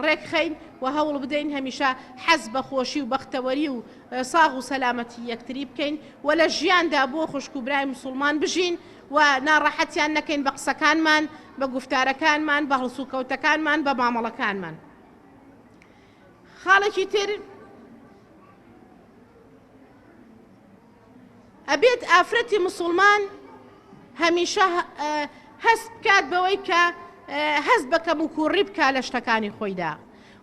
Speaker 1: ڕێکخەین و هەوڵ بدەین هەمیشە حەز بە خۆشی و بەختەوەری و ساغ و سەلامەتی یەکتری بکەین و لە ژیاندا بۆ خوشک و برای مسلمان بژین و ناڕەحەتیان نەکەین بە قسەکانمان بە گفتارەکانمان بە هەڵسوکەوتەکانمان بە مامەڵەکانمان خاڵێکی تر ئەبێت ئافرەتی مسلمان هەمیشە هەست بکات بەوەی کە هەست بەکەم و کوڕی بکە لە شتەکانی خۆیدا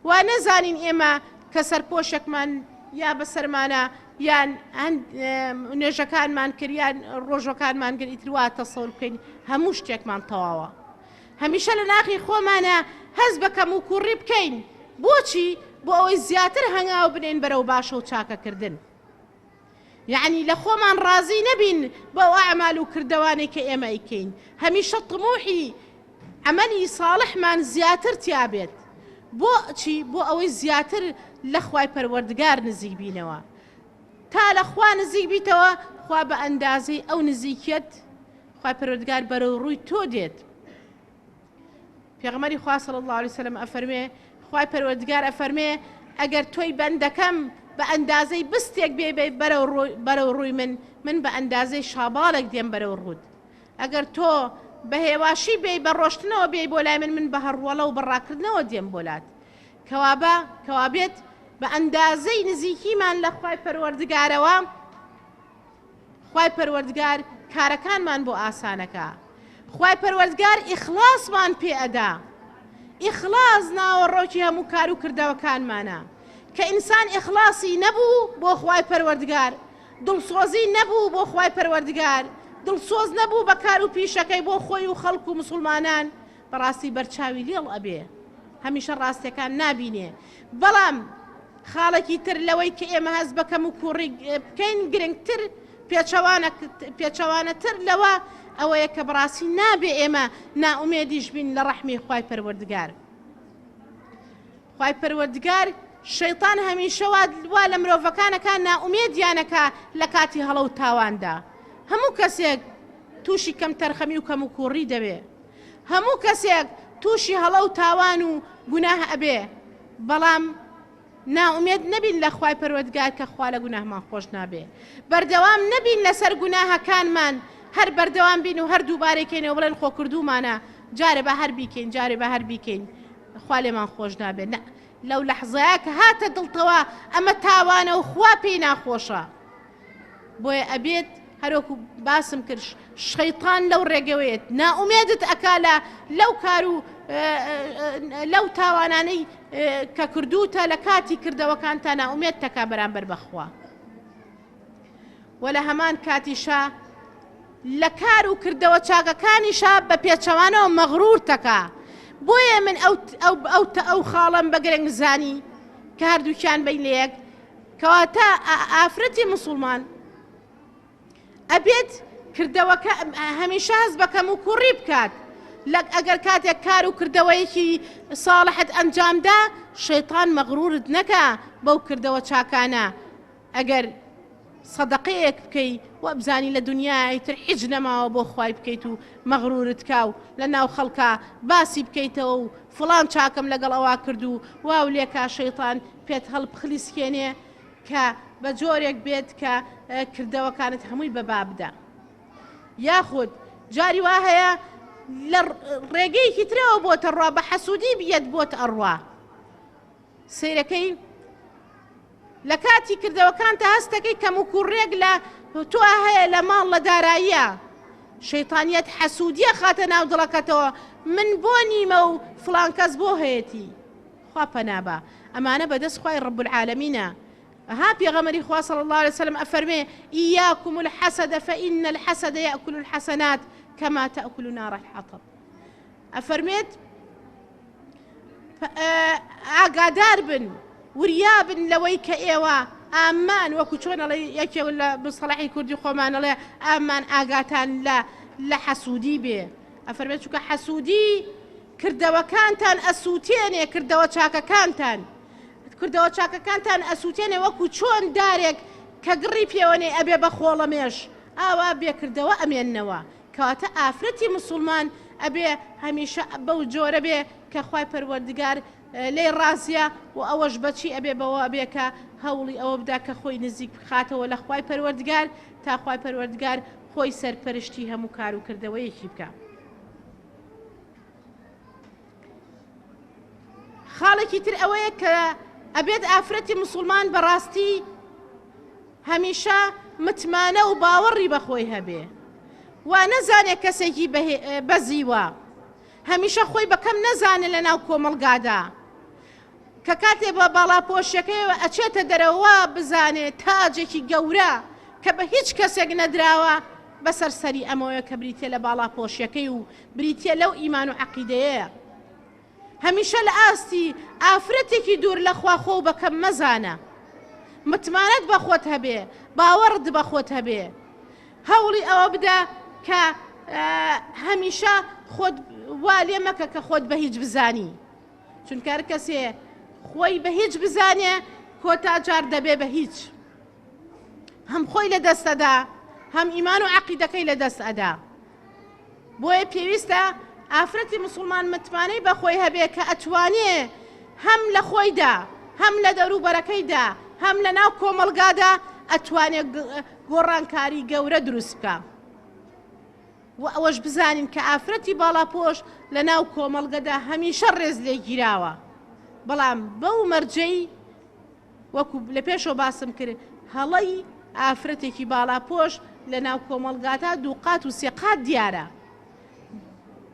Speaker 1: و نەزانین ئێمە کە سەرپۆشێکمان یا بەسەرمانە یان نوێژەکانمان کرد یان ڕۆژەکانمان کرد ئیتر وا تەسەوور بکەین هەموو شتێکمان تەواوە هەمیشە لە ناخی خۆمانە هەست بەکەم و کوڕی بکەین بۆچی بۆ ئەوەی زیاتر هەنگاو بنێن بەرەو باشە و چاکەکردن یعنی لە خۆمان ڕازی نەبین بەو ئەعمال و کردەوانێک کە ئێمە ئەیکەین هەمیشە طموحی عملی ساڵحمان زیاتر تیابێت بۆ چی بۆ ئەوەی زیاتر لە خوای پەروەردگار نزیک بینەوە تا لە خوا نزیک بیتەوە خوا بە ئەندازەی ئەو نزیکیت خوای پەروەردگار بەرەو ڕووی تۆ دێت پێغەمبەری خوا صلی الله علیه وسلم ئەفەرمێ خوای پەروەردگار ئەفەرمێ ئەگەر تۆی بەندەکەم بە ئەندازەی بستێک بێ بەرەو ڕووی من بە ئەندازەی شاباڵێک دێم بەرەو ڕوود ئەگەر تۆ بە هێواشی بێ بە ڕۆشتنەوە بێ بۆ لای من بە هەڕوەڵە و بەڕاکردنەوە دێم بۆلات کەوابێت بە ئەندازەی نزیکیمان لە خوای پەروەردگارەوە خوای پەروەردگار کارەکانمان بۆ ئاسانەکە خوای پەروەردگار ئیخلاسمان پێ ئەدا ئیخلاس ناوەڕۆکی هەموو کار و کردەوەکانمانە کە ئینسان ئیخلاسی نەبوو بۆ خوای پەروەردگار دڵسۆزی نەبوو بۆ خوای پەروەردگار دڵسۆز نەبوو بە کار و پیشەکەی بۆ خۆی و خەڵک و مسلمانان بەڕاستی بەرچاوی لێڵ ئەبێ هەمیشە ڕاستیەکان نابینێ بەڵام خاڵێکی تر لەوەی کە ئێمە هەست بەکەم و کوڕی بکەین گرنگتر پێچەوانەتر لەوە ئەوەیە کە بەڕاستی نابێ ئێمە نائومێدیش بین لە ڕەحمی خوای پەروەردگار خوای پەروەردگار شەیطان هەمیشە وا لە مرۆڤەکانەکان نائومێدیانەکە لە کاتی هەڵە و تاواندا هەموو کەسێک تووشی کەم تەرخەمی و کەم و کوڕی دەبێ هەموو کەسێک تووشی هەڵە و تاوان و گوناه ئەبێ بەڵام ناومێد نەبین لە خوای پەروەردگار کە خوا لە گوناهمان خۆش نابێ بەردەوام نەبین لەسەر گوناهەکانمان هەر بەردەوام بین و هەر دووبارەکەینەوە بڵێن خۆ کردومانە جارێ بە هەر بیکەین جارێ بە هەر بیکەین خوا لێمان خۆش نابێ لەو لەحزەیە کە هاتە دڵتەوە ئەمە تاوانە و خوا پێی ناخۆشە بۆیە ئەبێت هەروەکو باسم کرد شەیطان لەو ڕێگەوێت نائومێدت ئەکا لەو کار و لەو تاوانانەی کە کردوتە لە کاتی کردەوەکان تا نائومێد تەکا بەرامبەر بەخوا وە لە هەمان کاتیشا لە کار و کردەوە چاکەکانیشا بە پێچەوانەوە مەغرور تەکا بۆیە من ئەو خاڵم بە گرنگزانی کە هەردووکیان بین لە یەک کەواتە ئافرەتی مسلمان ئەبێت کردەوەکە هەمیشە هەست بەکەم و کوڕی بکات ئەگەر کاتێک کار و کردەوەیەکی ساڵحت ئەنجامدا شەیطان مەغرورت نەکا بەو کردەوە چاکانە ئەگەر سەدەقەیەک بکەی و بزانی لە دنیای تر هیچ نەماوە بۆ خوای بکەیت و مەغرورت کا و لە ناو خەڵکا باسی بکەیتەوە و فڵان چاکەم لەگەڵ ئەوا کرد و واو لێکا شەیطان پێت هەڵبخلیسکێنێ کە بە جۆرێک بێت کە کردەوەکانت هەمووی بەبا بدە یاخود جاری وا هەیە لە ڕێگەیەکی ترەوە بۆتە ڕوا بە حەسوودی بێت بۆت ئەڕوا سەیرەکەی لە کاتی کردەوەکانتە هەستەکەی کەم و کوڕێک لە تۆ هەیە لە ماڵ لە داراییە شەیطانیەت حەسوودیە خاتە ناو دڵەکەتەوە من بۆ نیمە و فڵان کەس بۆ هەیەتی خوا پەنابە ئەمانە بەدەست خوای ڕەب العالەمینە ها پێغەمبەری خوا صلی الله عليه وسلم ئەفەرمێ ئیاکم الحەسەد فإن الحەسەد یأکل الحەسەنات كما تأكل نار الحطب ئەفەرمێت ئاگادار بن وریابن لەوەی کە ئێوە ئامان وەکو چۆن یەکێ لە بسەڵاحی کوردی خۆمانەڵێ ئامان ئاگاتان لە حەسوودی بێ ئەفەرمێت چونکە حەسوودی کردەوەکانتان ئەسووتێنێ کردەوە چاکەکانتان ئەسووتێنێ وەکو چۆن دارێک کە گڕی پێوەنێ ئەبێ بە خۆڵەمێش ئاوا بێکردەوە ئەمێننەوە کەواتە ئافرەتی مسلمان ئەبێ هەمیشە بەو جۆرە بێ کە خوای پەروەردگار لێ ڕازیە و ئەوەش بەچی ئەبێ بەوە بێ کە هەوڵی ئەوە بدا کە خۆی نزیک بخاتەوە لە خوای پەروەردگار تا خوای پەروەردگار خۆی سەرپەرشتی هەموو کار و کردەوەیەکی بکە خاڵێکی تر ئەوەیە کە ئەبێت ئافرەتی مسلمان بەڕاستی هەمیشە متمانە و باوەڕی بەخۆی هەبێ و نەزانێ کەسێکی بەزیوە هەمیشە خۆی بەکەم نەزانێ لە ناو کۆمەڵگادا کە کاتێ بە باڵاپۆشەکەیەوە ئەچێتە دەرەوە بزانێ تاجێکی گەورە کە بە هیچ کەسێک نەدراوە بەسەر سەری ئەمەوەیە کە بریتێ لە باڵاپۆشەکەی و بریتێ لەو ئیمان و عەقیدەیەیە هەمیشە لە ئاستی ئافرەتێکی دوور لە خوا خۆ بەکەم مەزانە متمانەت بە خۆت هەبێ باوەڕت بە خۆت هەبێ هەوڵی ئەوە بدە کە هەمیشە خۆت وا لێ مەکە کە خۆت بە هیچ بزانی چونکە هەر کەسێ خۆی بە هیچ بزانێ کۆتا جار دەبێ بە هیچ هەم خۆی لە دەستەدا هەم ئیمان و عەقیدەکەی لە دەست ئەدا بۆیە پێویستە ئافرەتی مسلمان متمانەی بە خۆی هەبێ کە ئەتوانێ هەم لە خۆیدا هەم لە دەوروبەرەکەیدا هەم لە ناو کۆمەڵگادا ئەتوانێ گۆڕانکاری گەورە دروست بکە و ئەوەش بزانین کە ئافرەتی باڵاپۆش لە ناو کۆمەڵگەدا هەمیشە ڕێز لێ گیراوە بەڵام بەو مەرجەی وەکو لە پێشەوە باسم کرد هەڵەی ئافرەتێکی باڵاپۆش لە ناو کۆمەڵگاتە دووقات و سێقات دیارە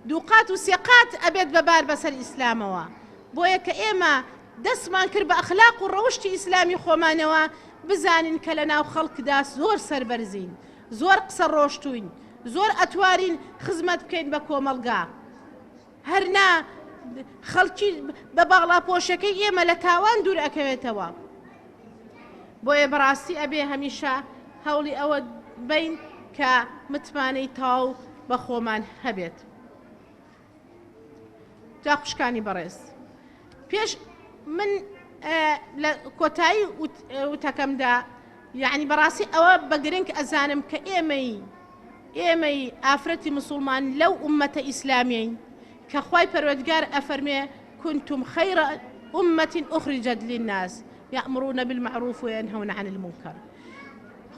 Speaker 1: دووقات و سێقات ئەبێت بەبار بەسەر ئیسلامەوە بۆیە کە ئێمە دەستمان کرد بە ئەخلاق و ڕەوشتی ئیسلامی خۆمانەوە بزانین کە لە ناو خەڵکدا زۆر سەربەرزین زۆر قسە ڕۆشتوین زۆر ئەتوارین خزمەت بکەین بە کۆمەڵگا هەرنا خەڵکی بە باڵاپۆشەکەی ئێمە لە تاوان دوور ئەکەوێتەوە بۆیە بەڕاستی ئەبێ هەمیشە هەوڵی ئەوە بین کە متمانەی تاو بە خۆمان هەبێت جا خوشکانی بەڕێز پێش من لە کۆتایی وتەکەمدا یعنی بەڕاستی ئەوە بە گرنگ ئەزانم کە ئێمەی ئافرەتی مسلمان لەو ئومەتە ئیسلامین کە خوای پەروەردگار ئەفەرمێ كنتم خير أمة أخرجت للناس يأمرون بالمعروف وينهون عن المنكر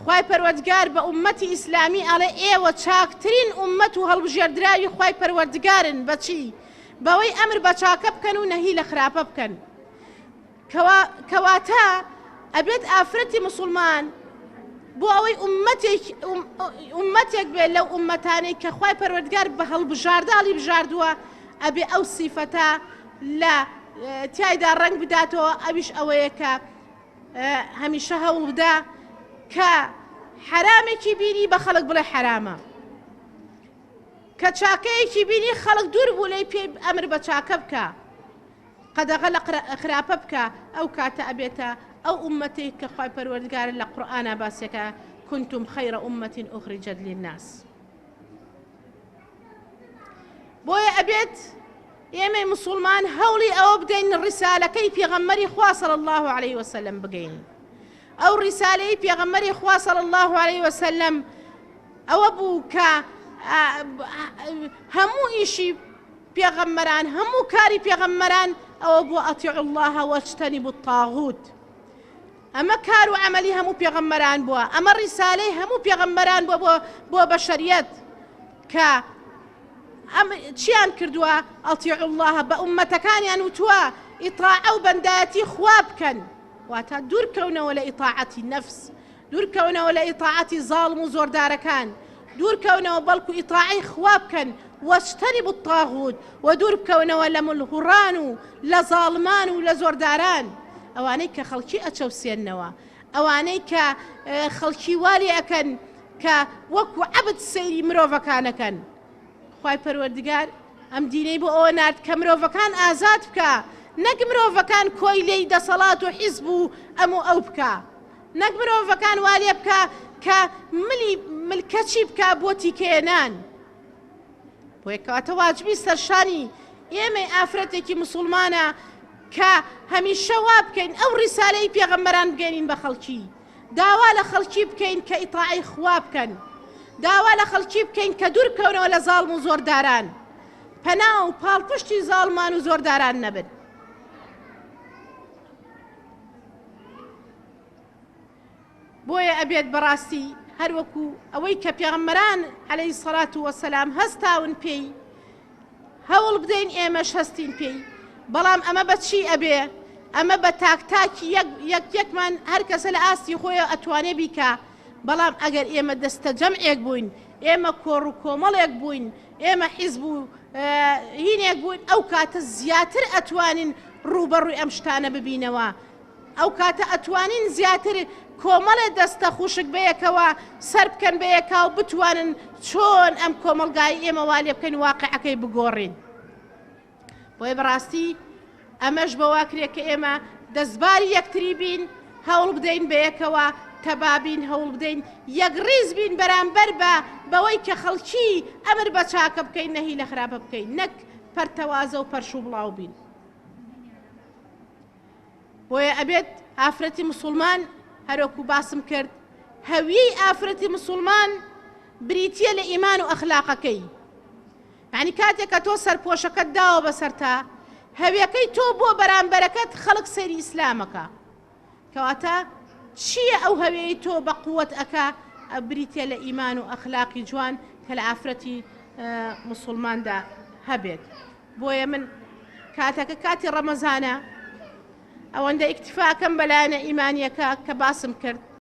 Speaker 1: خوای پەروەردگار بە ئومەتی ئیسلامی ئەڵێ ئێوە چاکترین ئومەت و هەڵبژێردراوی خوای پەروەردگارن بەچی بەوەی ئەمر بە چاکە بکەن و نەهی لە خراپە بکەن کەواتە ئەبێت ئافرەتی مسلمان بۆ ئەوەی ئومەتێک بێت لەو ئومەتانەی کە خوای پەروەردگار بە هەڵبژارداڵی بژاردووە ئەبێ ئەو سیفەتە لە تیایدا ڕنگ بداتەوە ئەویش ئەوەیە کە هەمیشە هەوڵ بدا کە حرامێکی بینی بە خەڵک بڵێ حرامە کە چاکەیەکی بینی خەڵک دوور بوو لەی پێ ئەمر بە چاکە بکە قەدەغە لە خراپە بکە ئەو کاتە ئەبێتە ئەو ئومەتێک کە خوای پەروەردگار لە قورئانە باسیەکە كنتم خير أمة أخرجت للناس بۆیە ئەبێت ئێمە مسلمان هەوڵی ئەوە بدەین ڕیسالەکەی پێغەمبەری خوا صلی الله عليه وسلم بگەین ئەو ڕیسالەی پێغەمبەری خوا صلی الله عليه وسلم ئەوە بوو کە هەموو ئیشی پێغەمبەران هەموو کاری پێغەمبەران ئەوە بوو ئەطیعوا الله واجتەنیبوا الطاغوت ئەمە کار و عەمەلی هەموو پێغەمبەران بووە ئەمە ڕیسالەی هەموو پێغەمبەران بۆ بەشەریەت کە چیان کردووە ئەطیعوا الله بە ئومەتەکانیان وتووە ئیطاعە و بەندایەتی خوا بکەن واتە دوورکەونەوە لە ئیطاعەتی نەفس دوورکەونەوە لە ئیطاعەتی زاڵم و زۆردارەکان دوورکەونەوە بەڵکو ئیطاعەی خوا بکەن واجتەنیبوا الطاغوت و دوور بکەونەوە لە ملهوڕان و لە زاڵمان و لە زۆرداران ئەوانەی کە خەڵکی ئەچەوسێننەوە ئەوانەی کە خەڵکی والی ئەکەن کە وەکو عەبد سەیری مرۆڤەکانەکەن خوای پەروەردگار ئەم دینەی بۆ ئەوە نارد کە مرۆڤەکان ئازاد بکە نەک مرۆڤەکان کۆی لێی دەسەڵات و حیزب و ئەم و ئەو بکە نەک مرۆڤەکان والێ بکە کە ملکەچی بکە بۆ تیکێنان بۆیە کەواتە واجبی سەرشانی ئێمەی ئافرەتێکی مسلمانە کە هەمیشە وا بکەین ئەو ڕیسالەی پێغەمبەران بگەینین بە خەڵکی داوا لە خەڵکی بکەین کە ئیطاعەی خوا بکەن داوا لە خەڵکی بکەین کە دوور بکەونەوە لە زاڵم و زۆرداران پەنا و پاڵپشتی زاڵمان و زۆرداران نەبن بۆیە ئەبێت بەڕاستی هەروەکو ئەوەی کە پێغەمبەران عەلەیهی سەڵات وەسەلام هەستاون پێی هەوڵ بدەین ئێمەش هەستین پێی بەڵام ئەمە بە چی ئەبێ ئەمە بە تاکتاکی یەکمان هەر کەسە لە ئاستی خۆی ئەتوانێ بیکە بەڵام ئەگەر ئێمە دەستە جەمعێک بووین ئێمە کۆڕ و کۆمەڵێک بووین ئێمە حیزب و هینێک بووین ئەو کاتە زیاتر ئەتوانین ڕوبەڕووی ئەم شتانە ببینەوە ئەو کاتە ئەتوانین زیاتر کۆمەڵێ دەستە خوشک بەیەکەوە سەر بکەن بەیەکا و بتوانن چۆن ئەم کۆمەلگای ئێمە والێ بکەین واقعەکەی بگۆڕین بۆیە بەڕاستی ئەمەش بە واکرێ کە ئێمە دەستباری یەکتری بین هەوڵ بدەین بەیەکەوە تەبابین هەوڵ بدەین یەکڕیز بین بەرامبەر بەوەی کە خەڵکی ئەمر بە چاکە بکەین نەهی لە خراپە بکەین نەک پەرتەوازە و پەرشوو بڵاو بین بۆیە ئەبێت ئافرەتی مسلمان هەروەکو باسم کرد هەویەی ئافرەتی مسلمان بریتیە لە ئیمان و ئەخلاقەکەی یعنی کاتێک کە تۆ سەرپۆشەکەت داوە بەسەرتا هەویەکەی تۆ بۆ بەرامبەرەکەت خەڵک سەیری ئیسلامەکە کەواتە چییە ئەو هەویەی تۆ بە قووەت ئەکا بریتیە لە ئیمان و ئەخلاقی جوان کە لە ئافرەتی مسلماندا هەبێت بۆیە من کاتەکە کاتی ڕەمەزانە ئەوەندە ئیکتیفاکەم بەلایەنە ئیمانیەکە کە باسم کرد